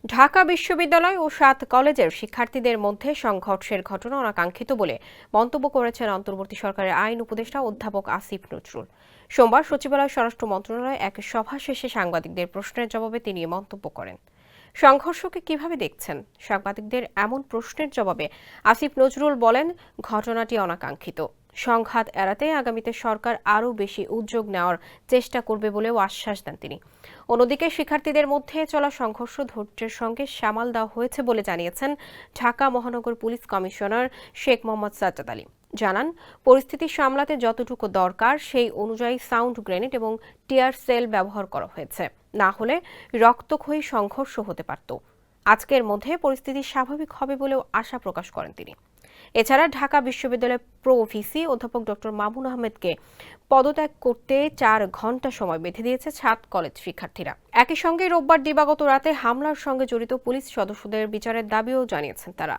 ঢাকা বিশ্ববিদ্যালয় ও ৭ কলেজের শিক্ষার্থীদের মধ্যে সংঘর্ষের ঘটনা অনাকাঙ্ক্ষিত বলে মন্তব্য করেছেন অন্তর্বর্তী সরকারের আইন উপদেষ্টা অধ্যাপক আসিফ নজরুল। সোমবার সচিবালয় স্বরাষ্ট্র মন্ত্রণালয়ে এক সভা শেষে সাংবাদিকদের প্রশ্নের জবাবে তিনি এ মন্তব্য করেন। সংঘর্ষকে কিভাবে দেখছেন? সাংবাদিকদের এমন প্রশ্নের জবাবে আসিফ নজরুল বলেন, ঘটনাটি অনাকাঙ্ক্ষিত। সংঘাত এড়াতে আগামীতে সরকার আরও বেশি উদ্যোগ নেওয়ার চেষ্টা করবে বলেও আশ্বাস দেন তিনি। অন্যদিকে শিক্ষার্থীদের মধ্যে চলা সংঘর্ষ ধৈর্যের সঙ্গে সামাল দেওয়া হয়েছে বলে জানিয়েছেন ঢাকা মহানগর পুলিশ কমিশনার শেখ মোহাম্মদ সাজ্জাদ আলী। জানান, পরিস্থিতি সামলাতে যতটুকু দরকার সেই অনুযায়ী সাউন্ড গ্রেনেড এবং টিয়ার সেল ব্যবহার করা হয়েছে। না হলে রক্তক্ষয়ী সংঘর্ষ হতে পারত। আজকের মধ্যে পরিস্থিতি স্বাভাবিক হবে বলেও আশা প্রকাশ করেন তিনি। এছাড়া ঢাকা বিশ্ববিদ্যালয়ের প্রো ভিসি অধ্যাপক ডক্টর মামুন আহমেদকে পদত্যাগ করতে ৪ ঘণ্টা সময় বেঁধে দিয়েছে ৭ কলেজ শিক্ষার্থীরা। একই সঙ্গে রোববার দিবাগত রাতে হামলার সঙ্গে জড়িত পুলিশ সদস্যদের বিচারের দাবিও জানিয়েছেন তারা।